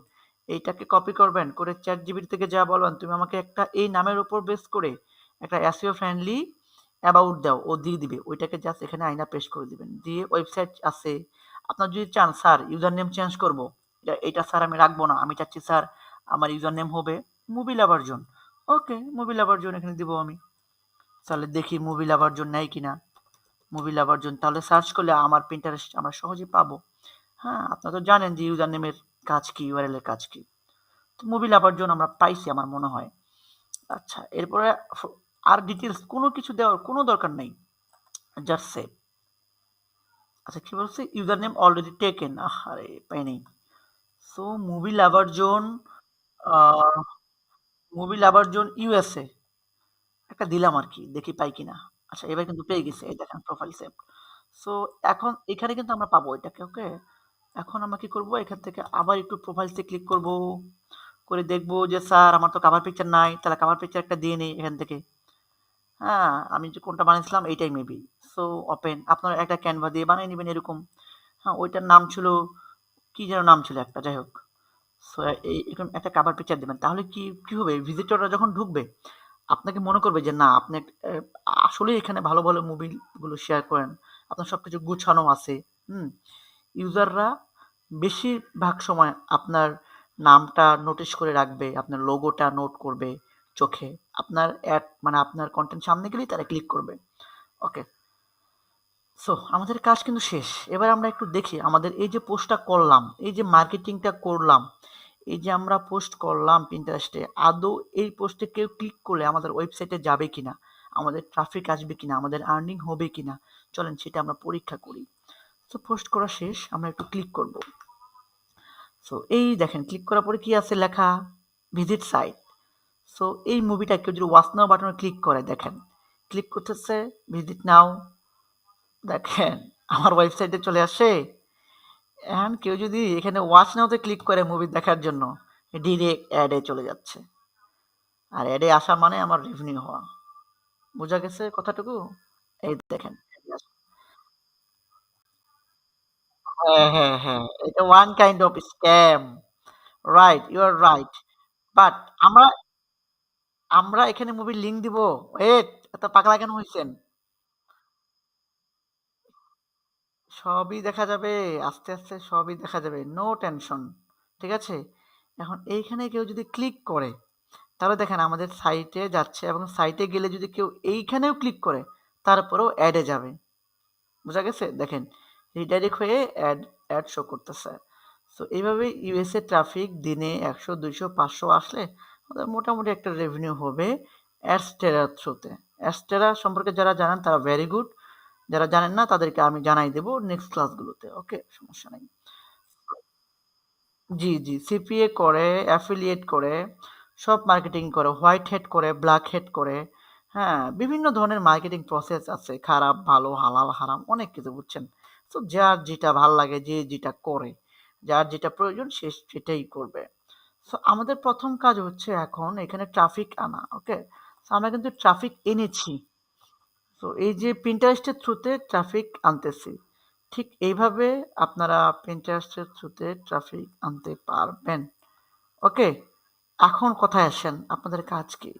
এইটাকে কপি করবেন করে চ্যাট জিবিটি থেকে যা বলবেন তুমি আমাকে একটা এই নামের উপর বেস করে একটা এসইও ফ্রেন্ডলি অ্যাবাউট দাও, ও দিয়ে দিবে। ওইটাকে জাস্ট এখানে আইনা পেস্ট করে দিবেন। দিয়ে ওয়েবসাইট আছে আপনার, যদি চান স্যার ইউজার নেম চেঞ্জ করবো, এটা স্যার আমি রাখবো না, আমি চাচ্ছি স্যার আমার ইউজার নেম হবে মুভি লাভার জোন। ওকে, মুভি লাভার জোন এখানে দিব আমি। তাহলে দেখি মুভি লাভার জোন নেয় কিনা। মুভি লাভার জোন তাহলে সার্চ করলে আমার পিন্টারেস্ট আমরা সহজেই পাবো। হ্যাঁ, আপনারা তো জানেন যে ইউজার নেমের কাজ কি, ইউআরএল এর কাজ কি। তো মুভি লাভার জন্য আমরা পাইছি আমার মনে হয়। আচ্ছা এরপরে আর ডিটেলস কোনো কিছু দেওয়ার কোনো দরকার নেই, জাস্ট সেভ। আচ্ছা কি বলছে, ইউজার নেম অলরেডি টেকেন, আরে পাই নেই। So movie lover zone USA একটা দিলাম আর কি, দেখি পাই কিনা। আচ্ছা এবার কিন্তু পেয়ে গেছে, এই দেখেন প্রোফাইল সেভ। সো এখন এখানে কিন্তু আমরা পাবো এটাকে। ওকে, এখন আমরা কি করব, এখান থেকে আবার একটু প্রোফাইলসে ক্লিক করব, করে দেখবো যে স্যার আমার তো কাভার পিকচার নাই, তাহলে কাভার পিকচার একটা দিয়ে নেই এখান থেকে। হ্যাঁ, আমি যে কোনটা বানিয়েছিলাম এইটাই মেবি। সো ওপেন, আপনারা একটা ক্যানভা দিয়ে বানিয়ে নেবেন এরকম। হ্যাঁ, ওইটার নাম ছিল কি যেন নাম ছিল একটা, যাই হোক। সো এরকম একটা কাভার পিকচার দেবেন, তাহলে কি হবে, ভিজিটররা যখন ঢুকবে আপনাকে মনে করবে যে না আপনি আসলে এখানে ভালো ভালো মুভিগুলো শেয়ার করেন, আপনার সবকিছু গুছানো আছে। হুম, ইউজাররা বেশিরভাগ সময় আপনার নামটা নোটিস করে রাখবে, আপনার লোগোটা নোট করবে চোখে, আপনার অ্যাড মানে আপনার কন্টেন্ট সামনে গেলেই তারা ক্লিক করবে। ওকে, সো আমাদের কাজ কিন্তু শেষ। এবার আমরা একটু দেখি আমাদের এই যে পোস্টটা করলাম, এই যে মার্কেটিংটা করলাম, এই যে আমরা পোস্ট করলাম পিন্টারেস্টে, আদৌ এই পোস্টে কেউ ক্লিক করলে আমাদের ওয়েবসাইটে যাবে কিনা, আমাদের ট্রাফিক আসবে কিনা, আমাদের আর্নিং হবে কিনা, চলেন সেটা আমরা পরীক্ষা করি। তো পোস্ট করা শেষ, আমরা একটু ক্লিক করব। সো এই দেখেন ক্লিক করার পরে কি আছে লেখা, ভিজিট সাইট। সো এই মুভিটা কেউ যদি ওয়াচ নাও বাটনে ক্লিক করে, দেখেন ক্লিক করতেছে ভিজিট নাও, দেখেন আমার ওয়েবসাইটে চলে আসে। এখন কেউ যদি এখানে ওয়াচ নাওতে ক্লিক করে মুভি দেখার জন্য, ডিরেক্ট অ্যাডে চলে যাচ্ছে। আর অ্যাডে আসা মানে আমার রেভিনিউ হওয়া। বোঝা গেছে কথাটুকু? এই দেখেন। হ্যাঁ, এটা one kind of scam. Right, you are right. But আমরা আমরা এখানে মুভির লিঙ্ক দিব। ওয়েট, এত পাগলা কেন হইছেন? সবই দেখা যাবে, আস্তে সবই দেখা যাবে, নো টেনশন। ঠিক আছে? এখন এইখানে কেউ যদি ক্লিক করে, তাহলে দেখেন আমাদের সাইটে যাচ্ছে এবং সাইটে গেলে যদি কেউ এইখানেও ক্লিক করে, তারপরেও অ্যাডে যাবে। বোঝা গেছে? দেখেন রিডাইরেক্ট হয়ে অ্যাড শো করতেছে। সো এইভাবে ইউএসএ ট্রাফিক দিনে 100, 200, 500 আসলে আমাদের মোটামুটি একটা রেভিনিউ হবে অ্যাডস্টেরার থ্রুতে। অ্যাডস্টেরা সম্পর্কে যারা জানেন তারা ভেরি গুড, যারা জানেন না তাদেরকে আমি জানাই দেবো নেক্সট ক্লাসগুলোতে। ওকে, সমস্যা নেই। জি, সিপিএ করে, অ্যাফিলিয়েট করে, সব মার্কেটিং করে, হোয়াইট হেড করে, ব্ল্যাক হেড করে। হ্যাঁ, বিভিন্ন ধরনের মার্কেটিং প্রসেস আছে, খারাপ ভালো হালাল হারাম অনেক কিছু, বুঝছেন? তো যার যেটা ভাল লাগে, যে যেটা করে, যার যেটা প্রয়োজন সে সেটাই করবে। সো আমাদের প্রথম কাজ হচ্ছে এখন এখানে ট্রাফিক আনা। ওকে, সো আমরা কিন্তু ট্রাফিক এনেছি। তো এই যে পিন্টারেস্টের থ্রুতে ট্রাফিক আনতেছি, ঠিক এইভাবে আপনারা পিন্টারেস্টের থ্রুতে ট্রাফিক আনতে পারবেন। ওকে, এখন কথায় আসেন আপনাদের কাজ কি।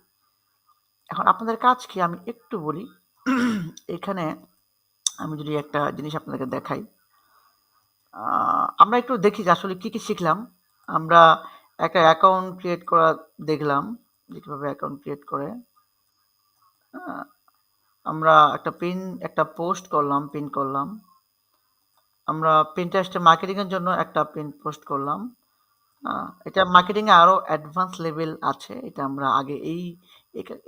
এখন আপনাদের কাজ কি আমি একটু বলি। এখানে আমি যদি একটা জিনিস আপনাদেরকে দেখাই, আমরা একটু দেখি যে আসলে কি শিখলাম। আমরা একটা অ্যাকাউন্ট ক্রিয়েট করা দেখলাম যে কিভাবে অ্যাকাউন্ট ক্রিয়েট করে। আ আমরা একটা পোস্ট করলাম, পিন করলাম। আমরা Pinterest এ মার্কেটিং এর জন্য একটা পিন পোস্ট করলাম। আ এটা মার্কেটিং এ আরো অ্যাডভান্স লেভেল আছে। এটা আমরা আগে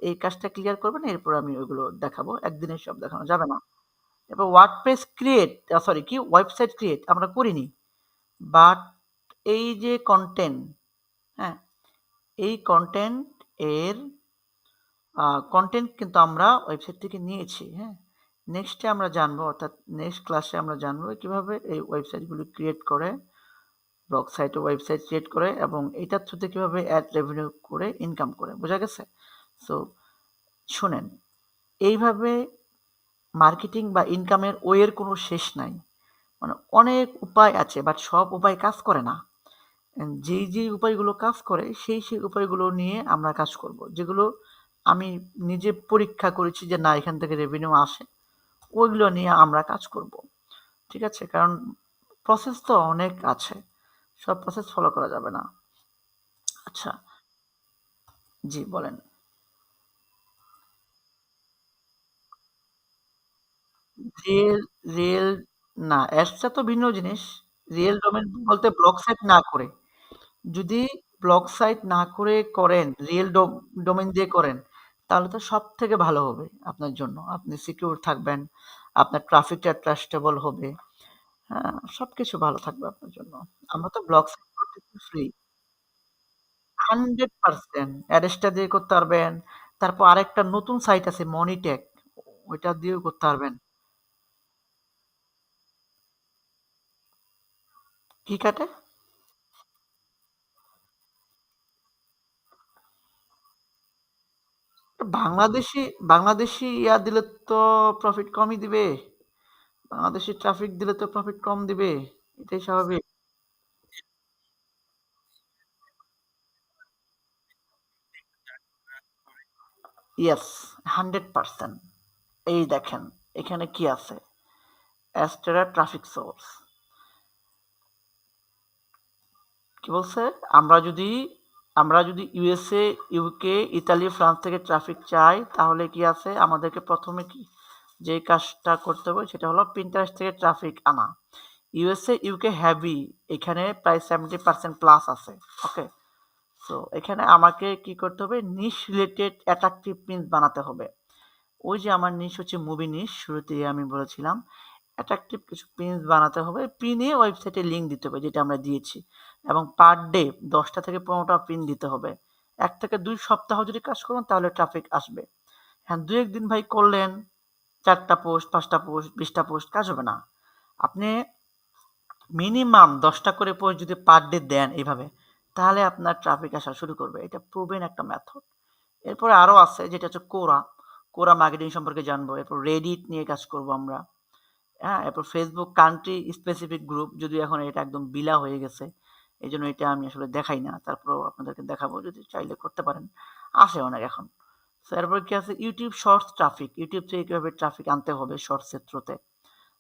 এই কাজটা ক্লিয়ার করবেন, এরপর আমি ওইগুলো দেখাবো। একদিনে সব দেখানো যাবে না। এরপর ওয়ার্ডপ্রেস ক্রিয়েট সরি কি ওয়েবসাইট ক্রিয়েট আমরা করিনি। বাট এই যে কনটেন্ট, হ্যাঁ? এই কনটেন্ট এর কনটেন্ট কিন্তু আমরা ওয়েবসাইট থেকে নিয়েছি, হ্যাঁ? নেক্সটে আমরা জানবো, অর্থাৎ নেক্সট ক্লাসে আমরা জানবো কিভাবে এই ওয়েবসাইটগুলো ক্রিয়েট করে, ব্লগ সাইটে ওয়েবসাইট ক্রিয়েট করে এবং এটার থ্রুতে কিভাবে অ্যাড রেভিনিউ করে ইনকাম করে। বোঝা গেছে? সো শোনেন, এইভাবে মার্কেটিং বা ইনকামের ওয়ের কোনো শেষ নাই। মানে অনেক উপায় আছে, বাট সব উপায় কাজ করে না। যেই উপায়গুলো কাজ করে সেই উপায়গুলো নিয়ে আমরা কাজ করব। যেগুলো আমি নিজে পরীক্ষা করেছি যে না এখান থেকে রেভিনিউ আসে, ওইগুলো নিয়ে আমরা কাজ করব। ঠিক আছে? কারণ প্রসেস তো অনেক আছে। সব প্রসেস ফলো করা যাবে না। আচ্ছা, জি বলেন। রিয়েল রিয়েল না, অ্যাডসটা তো ভিন্ন জিনিস। রিয়েল ডোমেইন বলতে ব্লগ সাইট না করে। যদি ব্লগ সাইট না করে করেন, রিয়েল ডোমেইন দিয়ে করেন, তাহলে তো সবথেকে ভালো হবে আপনার জন্য। আপনি সিকিউর থাকবেন, আপনার ট্রাফিকটা ট্রাস্টেবল হবে। হ্যাঁ? সবকিছু ভালো থাকবে আপনার জন্য। আমরা তো ব্লগ সাইট করতেছি ফ্রি। 100% অ্যাড্রেসটা দিয়ে করতে পারবেন। তারপর আরেকটা নতুন সাইট আছে মনিটেক। ওইটা দিয়েও করতে পারবেন। কি কাটে? বাংলাদেশী বাংলাদেশী দিলে তো প্রফিট কমই দিবে। বাংলাদেশী ট্রাফিক দিলে তো প্রফিট কম দিবে। এটাই স্বাভাবিক। ইয়েস, 100%। এই দেখেন, এখানে কি আছে? অ্যাস্টেরা ট্রাফিক সোর্স। কি বলছে? আমরা যদি আমরা যদি ইউএসএ, ইউকে, ইতালি, ফ্রান্স থেকে ট্রাফিক চাই, তাহলে কি আছে? আমাদেরকে প্রথমে কি যে কাজটা করতে হবে সেটা হলো Pinterest থেকে ট্রাফিক আনা। ইউএসএ, ইউকে হেভি, এখানে প্রায় 70% প্লাস আছে। ওকে? সো এখানে আমাকে কি করতে হবে? নিশ রিলেটেড অ্যাট্রাকটিভ পিনস বানাতে হবে। ওই যে আমার নিশ হচ্ছে মুভি নিশ, শুরুতেই আমি বলেছিলাম। অ্যাট্রাকটিভ কিছু পিনস বানাতে হবে। পিনে ওয়েবসাইটে লিঙ্ক দিতে হবে যেটা আমরা দিয়েছি। এবং পার ডে ১০টা থেকে ১৫টা পিন দিতে হবে। ১ থেকে ২ সপ্তাহ যদি কাজ করেন তাহলে ট্রাফিক আসবে। হ্যাঁ, ২-১ দিন ভাই করলেন, ৪টা পোস্ট, ৫টা পোস্ট, ২০টা পোস্ট, কাজ হবে না। আপনি মিনিমাম ১০টা করে পোস্ট যদি পার ডে দেন এভাবে, তাহলে আপনার ট্রাফিক আসা শুরু করবে। এটা প্রুভেন একটা মেথড। এরপরে আরো আছে যেটা হচ্ছে কোরা। কোরা মার্কেটিং সম্পর্কে জানবো। এরপর রেডিট নিয়ে কাজ করব আমরা। হ্যাঁ? এরপর ফেসবুক কান্ট্রি স্পেসিফিক গ্রুপ, যদিও এখন এটা একদম বিলা হয়ে গেছে। এজন্য এটা আমি আসলে দেখাই না। তারপরেও আপনাদেরকে দেখাবো, যদি চাইলে করতে পারেন। আসে অনেক এখন। সো এরপর কি আছে? YouTube shorts traffic. ইউটিউব থেকে কিভাবে ট্রাফিক আনতে হবে শর্টস এর থ্রুতে।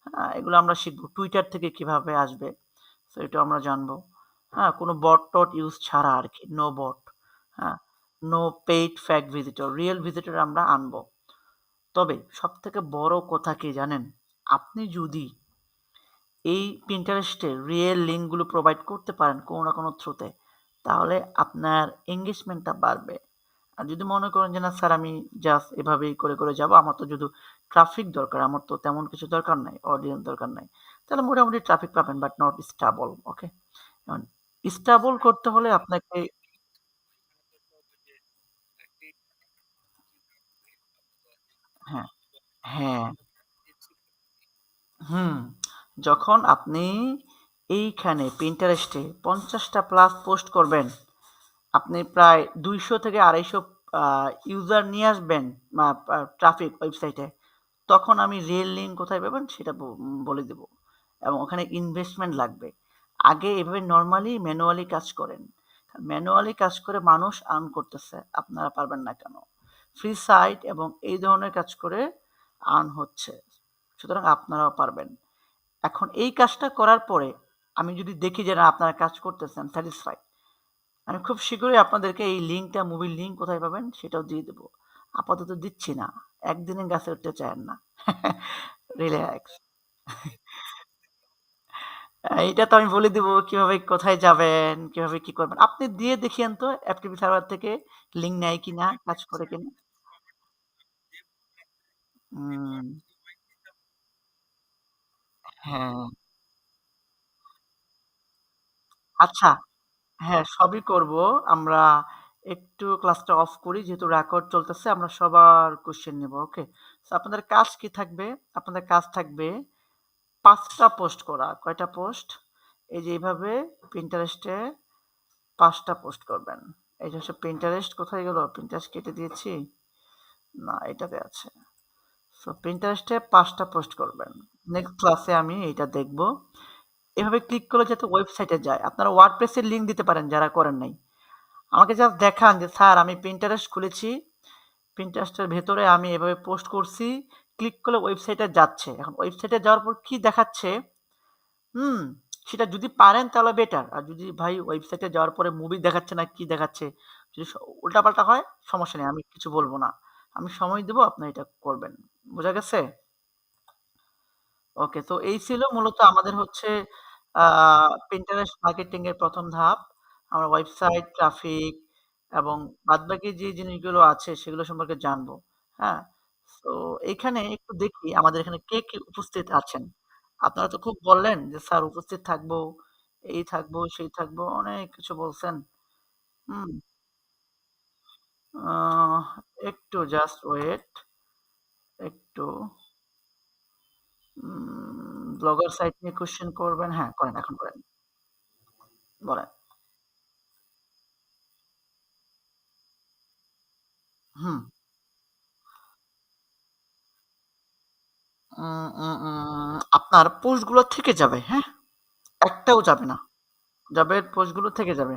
হ্যাঁ? এগুলো আমরা শিখবো। টুইটার থেকে কিভাবে আসবে। সো এটাও আমরা জানবো। হ্যাঁ? কোনো বট-টট ইউজ ছাড়া আরকি। No bot. হ্যাঁ? No paid fake visitor. Real visitor আমরা আনবো। তবে সবথেকে বড় কথা কি জানেন? আপনি যদি এই Pinterest এ রিয়েল লিঙ্ক গুলো প্রোভাইড করতে পারেন কোনো না কোনো থ্রুতে, তাহলে আপনার এনগেজমেন্টটা বাড়বে। আর যদি মনে করেন যে না স্যার আমি জাস্ট এভাবেই করে যাবো, আমার তো শুধু ট্রাফিক দরকার, আমার তো তেমন কিছু দরকার নাই, অডিয়েন্স দরকার নাই। তাহলে মোটামুটি ট্রাফিক পাবেন বাট নট স্টেবল। ওকে? এখন স্টেবল করতে হলে আপনাকে হ্যাঁ, হ্যাঁ, হুম। যখন আপনি এইখানে Pinterest এ ৫০টা প্লাস পোস্ট করবেন, আপনি প্রায় ২০০ থেকে ২৫০ ইউজার নিয়ে আসবেন ট্রাফিক ওয়েবসাইটে। তখন আমি রিয়েল লিঙ্ক কোথায় পাবেন সেটা বলে দেব। এবং ওখানে ইনভেস্টমেন্ট লাগবে। আগে এভাবে নরমালি ম্যানুয়ালি কাজ করেন। ম্যানুয়ালি কাজ করে মানুষ আর্ন করতেছে। আপনারা পারবেন না কেন? ফ্রি সাইট এবং এই ধরনের কাজ করে আর্ন হচ্ছে। সুতরাং আপনারাও পারবেন। এখন এই কাজটা করার পরে আমি যদি দেখি যে না আপনারা কাজ করতেছেন, স্যাটিসফাইড, আমি খুব শীঘ্রই আপনাদেরকে এই লিঙ্কটা, মুভির লিঙ্ক কোথায় পাবেন সেটাও দিয়ে দেব। আপাতত দিচ্ছি না। একদিনে গাছে উঠতে চায়েন না। রিল্যাক্স। এইটা তো আমি বলে দিব কিভাবে কোথায় যাবেন, কিভাবে কি করবেন। আপনি দিয়ে দেখিয়েন তো FTP সার্ভার থেকে লিঙ্ক নেয় কিনা, কাজ করে কিনা? হুম, হ্যাঁ। আচ্ছা, হ্যাঁ, সবই করব। আমরা একটু ক্লাসটা অফ করি। যেহেতু রেকর্ড চলতেছে আমরা সবার কোয়েশ্চেন নিব। ওকে? সো আপনাদের কাজ কি থাকবে? আপনাদের কাজ থাকবে ৫ টা পোস্ট করা। কয়টা পোস্ট? এই যে এইভাবে Pinterest এ ৫ টা পোস্ট করবেন। এই যে হচ্ছে Pinterest কোথায় গেল? Pinterest কেটে দিয়েছি? না, এটাতে আছে। সো Pinterest এ ৫ টা পোস্ট করবেন। নেক্সট ক্লাসে আমি এইটা দেখব। এভাবে ক্লিক করলে যাতে ওয়েবসাইটে যায়। আপনারা WordPress এর লিংক দিতে পারেন যারা করেন নাই। আমাকে জাস্ট দেখান যে স্যার আমি Pinterest খুলেছি। Pinterest এর ভেতরে আমি এভাবে পোস্ট করছি। ক্লিক করলে ওয়েবসাইটে যাচ্ছে। এখন ওয়েবসাইটে যাওয়ার পর কি দেখাচ্ছে? হুম, সেটা যদি পারেন তাহলে বেটার। আর যদি ভাই ওয়েবসাইটে যাওয়ার পরে মুভি দেখাচ্ছে না কি দেখাচ্ছে, যদি উল্টাপাল্টা হয় সমস্যা নেই। আমি কিছু বলব না। আমি সময় দেব আপনি এটা করবেন। বোঝা গেছে? ওকে, তো এই ছিল মূলত আমাদের হচ্ছে আ Pinterest মার্কেটিং এর ১ম ধাপ। আমরা ওয়েবসাইট, ট্রাফিক এবং বাদবাকি যে জিনিসগুলো আছে সেগুলো সম্পর্কে জানবো। হ্যাঁ? তো এইখানে একটু দেখি আমাদের এখানে কে, কে উপস্থিত আছেন। আপনারা তো খুব বললেন যে, "স্যার উপস্থিত থাকবো, এই থাকবো, সেই থাকবো।" অনেক কিছু বলছেন। হুম? আ একটু জাস্ট ওয়েট, একটু ব্লগার সাইট নিয়ে কোয়েশ্চেন করবেন। হ্যাঁ, করেন, এখন করেন। বলেন। হুম। আপনার পোস্ট গুলো থেকে যাবে, হ্যাঁ? একটাও যাবে না। যাবে পোস্ট গুলো থেকে যাবে।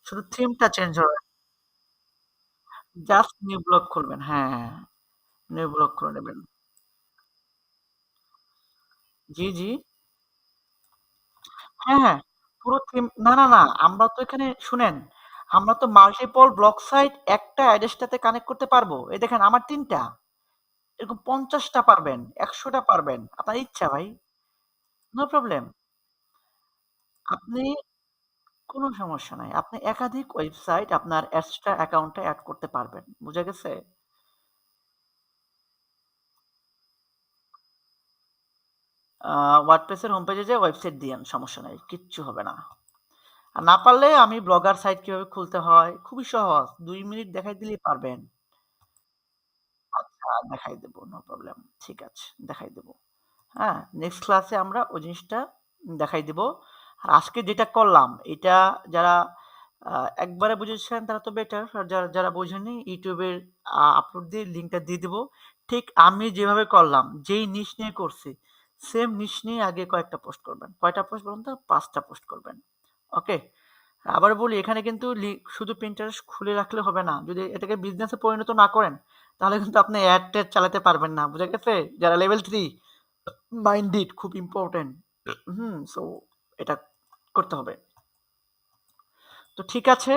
শুধু থিমটা চেঞ্জ হবে। জাস্ট নিউ ব্লগ খুলবেন। হ্যাঁ, হ্যাঁ। নিউ ব্লগ খুলে নেবেন। জি, জি। হ্যাঁ, হ্যাঁ। পুরো থিম না, না, না। আমরা তো এখানে শুনেন, আমরা তো মাল্টিপল ব্লগ সাইট একটা অ্যাডের সাথে কানেক্ট করতে পারবো। এই দেখেন আমার ৩ টা। এরকম ৫০ টা পারবেন, ১০০ টা পারবেন। আপনার ইচ্ছা ভাই। No problem. আপনি কোনো সমস্যা নাই। আপনি একাধিক ওয়েবসাইট আপনার এক্সট্রা অ্যাকাউন্টে এড করতে পারবেন। বুঝা গেছে? আ WordPress এর হোম পেজে যেয়ে ওয়েবসাইট দিয়েন, সমস্যা নাই। কিচ্ছু হবে না। আর না পারলে আমি ব্লগার সাইট কিভাবে খুলতে হয়, খুবই সহজ। ২ মিনিট দেখাই দিলেই পারবেন। আচ্ছা, দেখাই দেব। No problem. ঠিক আছে, দেখাই দেব। হ্যাঁ? নেক্সট ক্লাসে আমরা ওই জিনিসটা দেখাই দিব। আর আজকে যেটা করলাম, এটা যারা আ একবারে বুঝেছেন তারা তো বেটার। আর যারা, যারা বোঝেননি YouTube এর আপলোড দিয়ে লিঙ্কটা দিয়ে দিব। ঠিক আমি যেভাবে করলাম, যেই নিশ নিয়ে করছি, সেম নিশ নিয়ে আগে কয়েকটা পোস্ট করবেন। কয়টা পোস্ট বলুন তো? ৫ টা পোস্ট করবেন। ওকে? আবার বলি এখানে কিন্তু শুধু Pinterest খুলে রাখলে হবে না। যদি এটাকে বিজনেসে পরিণত না করেন, তাহলে কিন্তু আপনি এড-টেড চালাতে পারবেন না। বুঝা গেছে? যারা লেভেল 3 মাইন্ডেড খুব ইম্পোর্টেন্ট। সো এটা করতে হবে। তো ঠিক আছে।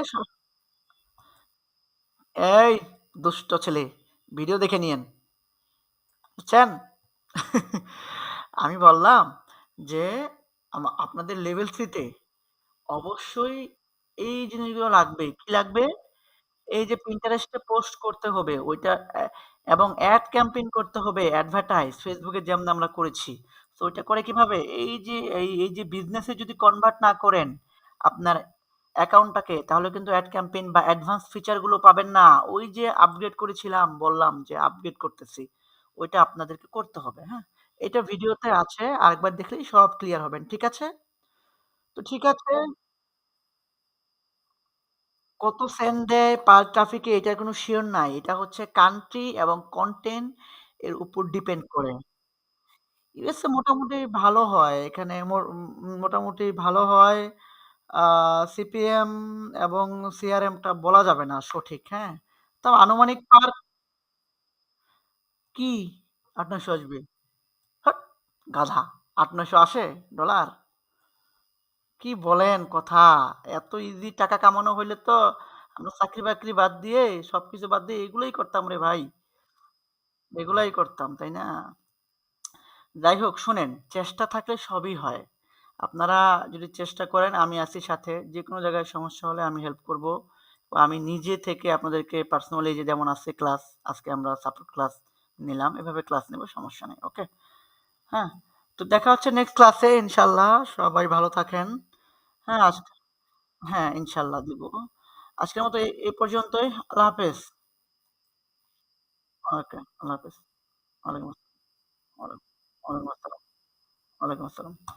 এই দুষ্ট ছেলে, ভিডিও দেখে নিয়েন। বুঝছেন? আমি বললাম যে আপনাদের লেভেল 3 তে অবশ্যই এই জিনিসগুলো লাগবে। কি লাগবে? এই যে Pinterest এ পোস্ট করতে হবে ওইটা এবং এড ক্যাম্পেইন করতে হবে, অ্যাডভার্টাইজ Facebook এ যেমন আমরা করেছি। তো ওইটা করে কিভাবে? এই যে বিজনেস এ যদি কনভার্ট না করেন আপনার অ্যাকাউন্টটাকে তাহলে কিন্তু এড ক্যাম্পেইন বা অ্যাডভান্স ফিচার গুলো পাবেন না। ওই যে আপগ্রেড করেছিলাম, বললাম যে আপগ্রেড করতেছি। ওইটা আপনাদেরকে করতে হবে, হ্যাঁ? এটা ভিডিওতে আছে। আরেকবার দেখলেই সব ক্লিয়ার হবেন। ঠিক আছে? তো ঠিক আছে। কত সেন্ট দেয় পার ট্রাফিকে এটার কোনো সিওর নাই। এটা হচ্ছে কান্ট্রি এবং কনটেন্ট এর উপর ডিপেন্ড করে। ইউএসএ মোটামুটি ভালো হয়। এখানে মোটামুটি ভালো হয়। আ সিপিএম এবং সিআরএম টা বলা যাবে না সঠিক, হ্যাঁ? তবে আনুমানিক পার কি ৮-৯০০ আসবে? হাট! গাধা। $৮-৯০০ আসে ডলার? কি বলেন কথা? এত ইজি টাকা কামানো হইলে তো আমরা চাকরি-বাকরি বাদ দিয়ে সবকিছু বাদ দিয়ে এগুলোই করতাম রে ভাই। এগুলাই করতাম, তাই না? যাই হোক শোনেন, চেষ্টা থাকলে সবই হয়। আপনারা যদি চেষ্টা করেন আমি আছি সাথে। যেকোনো জায়গায় সমস্যা হলে আমি হেল্প করব। বা আমি নিজে থেকে আপনাদেরকে পার্সোনালি যে যেমন আছে ক্লাস, আজকে আমরা সাপোর্ট ক্লাস নিলাম। এভাবে ক্লাস নেব সমস্যা নেই। ওকে? হ্যাঁ? তো দেখা হচ্ছে নেক্সট ক্লাসে ইনশাআল্লাহ। সবাই ভালো থাকেন। হ্যাঁ, হ্যাঁ, ইনশাআল্লাহ দিব। আজকের মতো এ পর্যন্তই। আল্লাহ হাফেজ। ওকে, আল্লাহ হাফেজ। ওয়ালাইকুম আসসালাম। ওয়ালাইকুম আসসালাম। ওয়ালাইকুম আসসালাম।